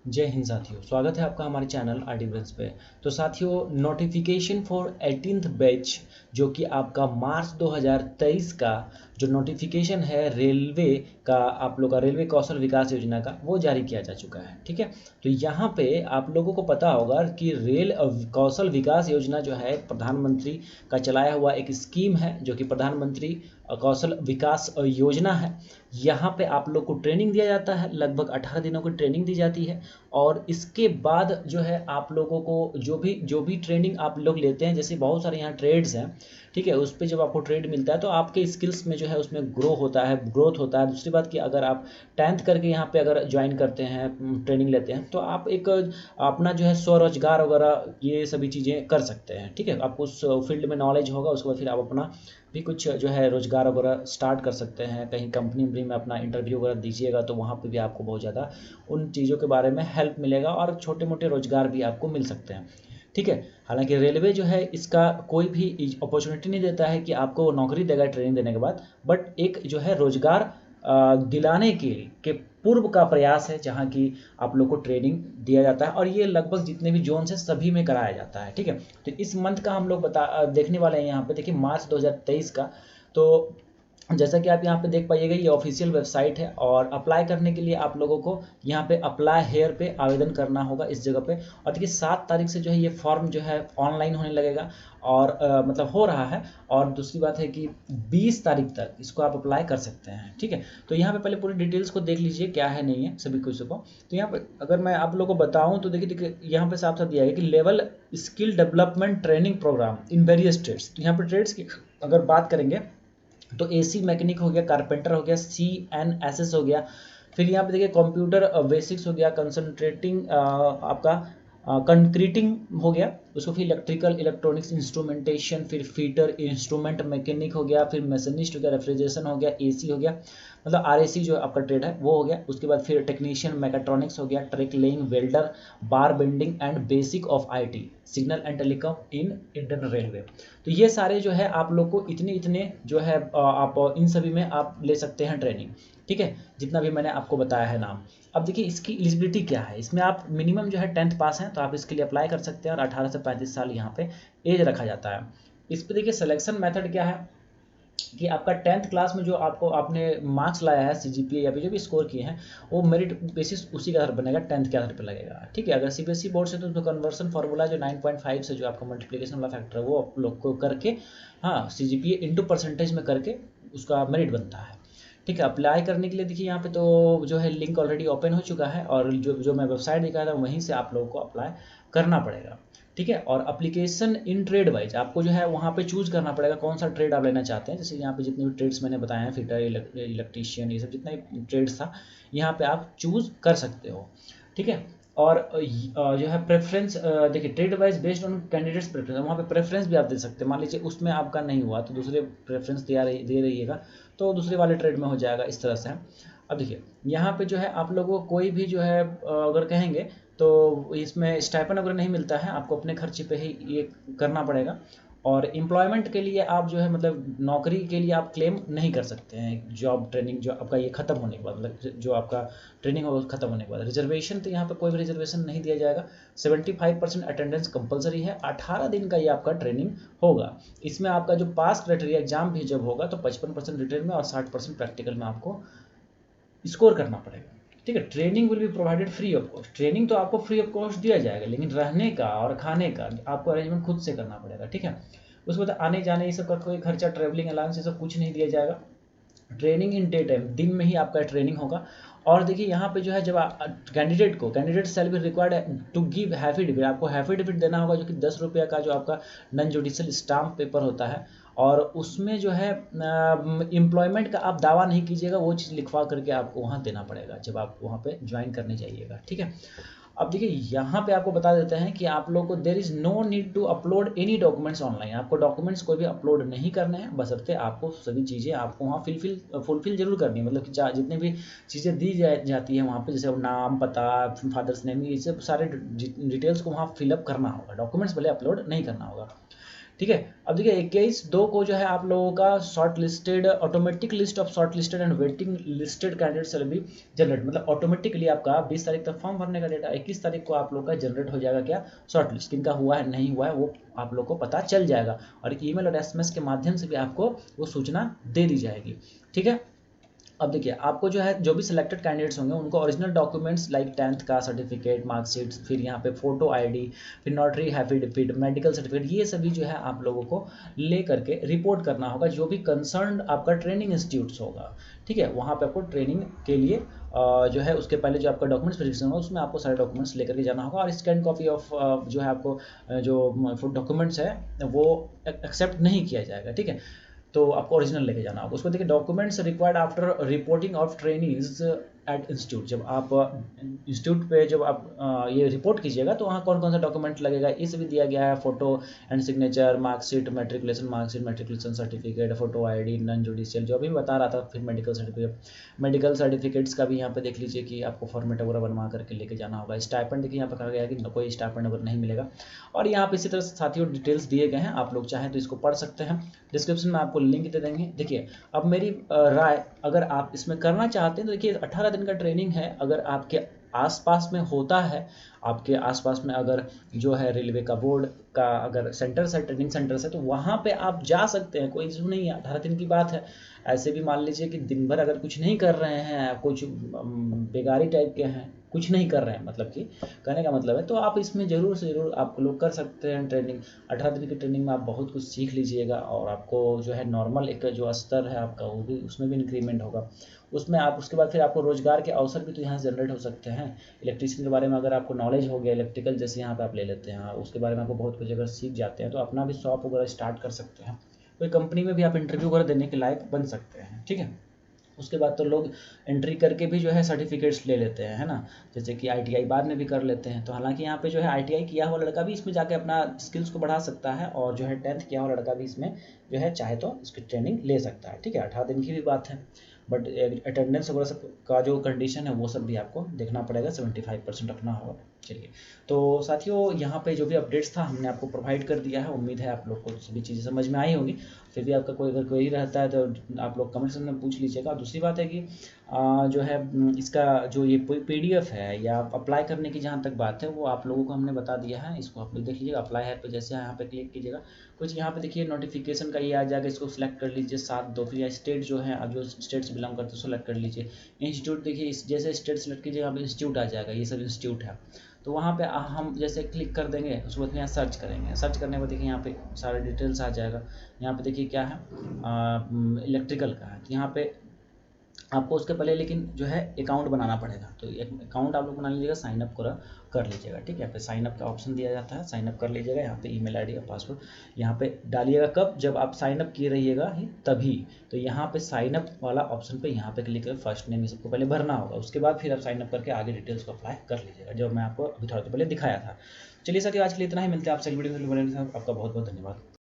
जय हिंद साथियों, स्वागत है आपका हमारे चैनल आर्टिकल्स पे। तो साथियों, नोटिफिकेशन फॉर 18th बैच जो कि आपका मार्च 2023 का जो नोटिफिकेशन है रेलवे का, आप लोग का रेलवे कौशल विकास योजना का, वो जारी किया जा चुका है। ठीक है, तो यहाँ पे आप लोगों को पता होगा कि रेल कौशल विकास योजना जो है प्रधानमंत्री का चलाया हुआ एक स्कीम है, जो कि प्रधानमंत्री कौशल विकास योजना है। यहाँ पे आप लोग को ट्रेनिंग दिया जाता है, लगभग 18 दिनों की ट्रेनिंग दी जाती है। और इसके बाद जो है आप लोगों को जो भी ट्रेनिंग आप लोग लेते हैं, जैसे बहुत सारे यहाँ ट्रेड्स हैं, ठीक है, उस पर जब आपको ट्रेड मिलता है तो आपके स्किल्स में जो है उसमें ग्रोथ होता है। दूसरी बात कि अगर आप 10th करके यहाँ पे अगर ज्वाइन करते हैं, ट्रेनिंग लेते हैं, तो आप एक अपना जो है स्वरोजगार वगैरह ये सभी चीज़ें कर सकते हैं। ठीक है, आपको उस फील्ड में नॉलेज होगा, उसके बाद फिर आप अपना भी कुछ जो है रोजगार वगैरह स्टार्ट कर सकते हैं। कहीं कंपनी में अपना इंटरव्यू वगैरह दीजिएगा तो वहाँ पे भी आपको बहुत ज़्यादा उन चीज़ों के बारे में हेल्प मिलेगा और छोटे मोटे रोजगार भी आपको मिल सकते हैं। ठीक है, हालांकि रेलवे जो है इसका कोई भी अपॉर्चुनिटी नहीं देता है कि आपको नौकरी देगा ट्रेनिंग देने के बाद, बट एक जो है रोजगार दिलाने के पूर्व का प्रयास है, जहाँ की आप लोग को ट्रेनिंग दिया जाता है। और ये लगभग जितने भी जोन है सभी में कराया जाता है। ठीक है, तो इस मंथ का हम लोग देखने वाले हैं। यहाँ पे देखिए मार्च 2023 का। तो जैसा कि आप यहाँ पे देख पाइएगा, ये ऑफिशियल वेबसाइट है और अप्लाई करने के लिए आप लोगों को यहाँ पे अप्लाई हेयर पे आवेदन करना होगा इस जगह पे। और देखिए 7 तारीख से जो है ये फॉर्म जो है ऑनलाइन होने लगेगा और मतलब हो रहा है। और दूसरी बात है कि 20 तारीख तक इसको आप अप्लाई कर सकते हैं। ठीक है, तो यहाँ पे पहले पूरी डिटेल्स को देख लीजिए क्या है नहीं है सभी कुछ को। तो यहाँ पे अगर मैं आप लोगों को बताऊँ तो देखिए देखिए यहाँ पे साफ साफ दिया है कि level skill development training program in various trades. तो यहाँ पे ट्रेड्स की अगर बात करेंगे तो एसी मैकेनिक हो गया, कारपेंटर हो गया, CNSS हो गया। फिर यहाँ पे देखिए कंप्यूटर बेसिक्स हो गया, कंसंट्रेटिंग आपका कंक्रीटिंग हो गया। उसको फिर इलेक्ट्रिकल इलेक्ट्रॉनिक्स इंस्ट्रूमेंटेशन, फिर फीटर इंस्ट्रूमेंट मैकेनिक हो गया, फिर मैशनिस्ट हो गया, रेफ्रिजरेशन हो गया, एसी हो गया, मतलब RAC जो आपका ट्रेड है वो हो गया। उसके बाद फिर टेक्नीशियन मैकेट्रॉनिक्स हो गया, track laying, welder, bar bending and basic of IT, signal and telecom in Indian railway. तो ये सारे जो है आप लोग को इतने इतने जो है आप इन सभी में आप ले सकते हैं ट्रेनिंग। ठीक है, जितना भी मैंने आपको बताया है नाम। अब देखिए इसकी एलिजिबिलिटी क्या है, इसमें आप मिनिमम जो है 10th पास हैं तो आप इसके लिए अप्लाई कर सकते हैं। और 18 से 35 साल यहाँ पे एज रखा जाता है। इस पे देखिए सिलेक्शन मेथड क्या है कि आपका 10th क्लास में जो आपको आपने मार्क्स लाया है, CGPA या फिर जो भी स्कोर किए हैं, वो मेरिट बेसिस उसी के आधार पर बनेगा, 10th के आधार पर लगेगा। ठीक है, अगर CBSE बोर्ड से तो उसमें कन्वर्सन फार्मूला जो 9.5 से जो आपका मल्टीप्लिकेशन वाला फैक्टर है वो आप लोग को करके, हाँ, CGPA इंटू परसेंटेज में करके उसका मेरिट बनता है। ठीक है, अप्लाई करने के लिए देखिए यहाँ पे तो जो है लिंक ऑलरेडी ओपन हो चुका है और जो जो मैं वेबसाइट दिखाया था वहीं से आप लोगों को अप्लाई करना पड़ेगा। ठीक है, और एप्लीकेशन इन ट्रेड वाइज आपको जो है वहाँ पे चूज करना पड़ेगा कौन सा ट्रेड आप लेना चाहते हैं। जैसे यहाँ पे जितने भी ट्रेड्स मैंने बताए हैं, फिटर, इलेक्ट्रीशियन, ये सब जितना भी ट्रेड्स था यहाँ पे आप चूज कर सकते हो। ठीक है, और जो है प्रेफरेंस, देखिए trade wise based on candidates preference, वहाँ पे प्रेफरेंस भी आप दे सकते हैं। मान लीजिए उसमें आपका नहीं हुआ तो दूसरे प्रेफरेंस दे रहिएगा तो दूसरे वाले ट्रेड में हो जाएगा, इस तरह से है। अब देखिए यहाँ पे जो है आप लोगों को कोई भी जो है अगर कहेंगे तो इसमें स्टाइपेंड अगर नहीं मिलता है, आपको अपने खर्चे पे ही ये करना पड़ेगा। और एम्प्लॉयमेंट के लिए आप जो है मतलब नौकरी के लिए आप क्लेम नहीं कर सकते हैं जॉब ट्रेनिंग जो आपका ये खत्म होने के बाद, मतलब जो आपका ट्रेनिंग होगा खत्म होने के बाद। रिजर्वेशन तो यहाँ पे कोई भी रिजर्वेशन नहीं दिया जाएगा। 75% अटेंडेंस कंपलसरी है। 18 दिन का ये आपका ट्रेनिंग होगा। इसमें आपका जो पास क्राइटेरिया एग्जाम भी जब होगा तो 55% रिटेन में और 60% प्रैक्टिकल में आपको स्कोर करना पड़ेगा। ठीक है, training will be provided free of cost. Training तो आपको फ्री ऑफ कॉस्ट दिया जाएगा, लेकिन रहने का और खाने का आपको अरेंजमेंट खुद से करना पड़ेगा। ठीक है, उसके बाद आने जाने ये सब का कोई खर्चा, ट्रैवलिंग अलाउंस ये सब कुछ नहीं दिया जाएगा। ट्रेनिंग इन डे टाइम, दिन में ही आपका ट्रेनिंग होगा। और देखिए यहाँ पे जो है जब कैंडिडेट सेल भी रिक्वायर्ड टू गिव हैफिडेविट, आपको हैफिडेविट देना होगा जो कि 10 रुपये का जो आपका नॉन जुडिशियल स्टाम्प पेपर होता है। और उसमें जो है एम्प्लॉयमेंट का आप दावा नहीं कीजिएगा, वो चीज़ लिखवा करके आपको वहाँ देना पड़ेगा जब आप वहाँ पे ज्वाइन करने जाइएगा। ठीक है, अब देखिए यहाँ पे आपको बता देते हैं कि आप लोग को there is no need to upload any documents online. आपको डॉक्यूमेंट्स कोई भी अपलोड नहीं करने हैं, बशर्ते आपको सभी चीज़ें आपको वहाँ फुलफिल जरूर करनी है। मतलब कि जितने भी चीज़ें दी जाती है वहाँ पे, जैसे नाम, पता, फादर्स नेम, ये सब सारे डिटेल्स को वहाँ फिलअप करना होगा। डॉक्यूमेंट्स भले अपलोड नहीं करना होगा। ठीक है। अब देखिए 21/2 को जो है आप लोगों का short listed automatic list of short listed and waiting listed candidates will be generate, मतलब ऑटोमेटिकली आपका 20 तारीख तक फॉर्म भरने का डेटा, 21 तारीख को आप लोग का जनरेट हो जाएगा क्या, शॉर्ट लिस्ट। किनका हुआ है नहीं हुआ है वो आप लोग को पता चल जाएगा, और ईमेल और एसएमएस के माध्यम से भी आपको वो सूचना दे दी जाएगी। ठीक है। अब देखिए आपको जो है जो भी सिलेक्टेड कैंडिडेट्स होंगे उनको ओरिजिनल डॉक्यूमेंट्स लाइक 10th का सर्टिफिकेट, मार्कशीट, फिर यहाँ पे फोटो आईडी, फिर नोटरी एफिडेविट, मेडिकल सर्टिफिकेट, ये सभी जो है आप लोगों को ले करके रिपोर्ट करना होगा जो भी कंसर्न आपका ट्रेनिंग इंस्टीट्यूट्स होगा। ठीक है, वहाँ पे आपको ट्रेनिंग के लिए जो है उसके पहले जो आपका डॉक्यूमेंट्स वेरिफिकेशन होगा उसमें आपको सारे डॉक्यूमेंट्स लेकर के जाना होगा, और स्कैन कॉपी ऑफ जो है आपको जो डॉक्यूमेंट्स है वो एक्सेप्ट नहीं किया जाएगा। ठीक है, तो आपको ओरिजिनल लेके जाना होगा। उसमें देखिए documents required after reporting of trainees at institute, जब आप इंस्टीट्यूट पे जब आप ये रिपोर्ट कीजिएगा तो वहाँ कौन कौन सा डॉक्यूमेंट लगेगा ये सभी दिया गया है, photo and signature, marksheet, matriculation certificate, photo ID, non judicial जो अभी बता रहा था, फिर मेडिकल सर्टिफिकेट, मेडिकल सर्टिफिकेट्स का भी यहाँ पे देख लीजिए कि आपको फॉर्मेट वगैरह बनवा करके लेके जाना होगा। स्टाइपेंड देखिए यहाँ पे कहा गया है कि कोई स्टाइपेंड अगर नहीं मिलेगा, और यहाँ पे इसी तरह से साथियों डिटेल्स दिए गए हैं, आप लोग चाहें तो इसको पढ़ सकते हैं, डिस्क्रिप्शन में आपको लिंक दे देंगे। देखिए अब मेरी राय, अगर आप इसमें करना चाहते हैं तो देखिए 18 दिन का ट्रेनिंग है, अगर आपके आसपास में होता है, आपके आसपास में अगर जो है रेलवे का बोर्ड का अगर सेंटर्स है, ट्रेनिंग सेंटर्स है, तो वहाँ पे आप जा सकते हैं, कोई इशू नहीं है, 18 दिन की बात है। ऐसे भी मान लीजिए कि दिन भर अगर कुछ नहीं कर रहे हैं, कुछ बेगारी टाइप के हैं, कुछ नहीं कर रहे हैं, मतलब कि कहने का मतलब है, तो आप इसमें ज़रूर से ज़रूर आप लोग कर सकते हैं ट्रेनिंग। 18 दिन की ट्रेनिंग में आप बहुत कुछ सीख लीजिएगा, और आपको जो है नॉर्मल एक जो स्तर है आपका वो भी उसमें भी इंक्रीमेंट होगा। उसमें आप उसके बाद फिर आपको रोजगार के अवसर भी तो यहाँ से जनरेट हो सकते हैं। इलेक्ट्रिशियन के बारे में अगर आपको नॉलेज हो गया, इलेक्ट्रिकल जैसे यहाँ पे आप ले लेते हैं, उसके बारे में आपको बहुत कुछ अगर सीख जाते हैं तो अपना भी शॉप वगैरह स्टार्ट कर सकते हैं, कोई कंपनी में भी आप इंटरव्यू वगैरह देने के लायक बन सकते हैं। ठीक है, उसके बाद तो लोग एंट्री करके भी जो है सर्टिफिकेट्स ले लेते हैं, है ना, जैसे कि आईटीआई बाद में भी कर लेते हैं। तो हालांकि यहाँ पे जो है आईटीआई किया हुआ लड़का भी इसमें जाके अपना स्किल्स को बढ़ा सकता है, और जो है 10th किया हुआ लड़का भी इसमें जो है चाहे तो इसकी ट्रेनिंग ले सकता है। ठीक है, 18 दिन की भी बात है, बट अटेंडेंस वगैरह सब का जो कंडीशन है वो सब भी आपको देखना पड़ेगा, 75% रखना होगा। चलिए, तो साथियों यहाँ पे जो भी अपडेट्स था हमने आपको प्रोवाइड कर दिया है, उम्मीद है आप लोग को सभी चीज़ें समझ में आई होंगी। फिर भी आपका कोई अगर क्वेरी रहता है तो आप लोग कमेंट सेक्शन में पूछ लीजिएगा। दूसरी बात है कि जो है इसका जो ये पीडीएफ है या अप्लाई करने की जहाँ तक बात है वो आप लोगों को हमने बता दिया है, इसको आप लोग देख लीजिएगा। अप्लाई है पे जैसे यहाँ पे क्लिक कीजिएगा, कुछ यहाँ पे देखिए नोटिफिकेशन का ये आ जाएगा, इसको सिलेक्ट कर लीजिए 7/2, फिर स्टेट जो है अब जो स्टेट से बिलोंग करते हैं सेलेक्ट कर लीजिए। इंस्टीट्यूट देखिए इस जैसे स्टेट सेलेक्ट कीजिए यहाँ पे इंस्टीट्यूट आ जाएगा, ये सब इंस्टीट्यूट है। तो वहाँ पे हम जैसे क्लिक कर देंगे, उसके बाद यहाँ सर्च करेंगे, सर्च करने के बाद देखिए यहाँ पे सारे डिटेल्स आ जाएगा। यहाँ पे देखिए क्या है, इलेक्ट्रिकल का है, तो यहाँ पे आपको उसके पहले लेकिन जो है अकाउंट बनाना पड़ेगा, तो एक अकाउंट आप लोग बना लीजिएगा, साइन अप कर लीजिएगा। ठीक है, पे साइन अप का ऑप्शन दिया जाता है, साइन अप कर लीजिएगा। यहाँ पे ईमेल आईडी और पासवर्ड यहाँ पे डालिएगा, कब जब आप साइन अप किए रहिएगा तभी। तो यहाँ पे साइन अप वाला ऑप्शन पे यहाँ पे क्लिक कर फर्स्ट नेम ये सबको पहले भरना होगा, उसके बाद फिर आप साइन अप करके आगे डिटेल्स को अप्लाई कर लीजिएगा, जो मैं आपको अभी थोड़ा देर पहले दिखाया था। चलिए साथियों आज के लिए इतना ही, मिलते हैं आपसे अगली वीडियो में, आपका बहुत बहुत धन्यवाद।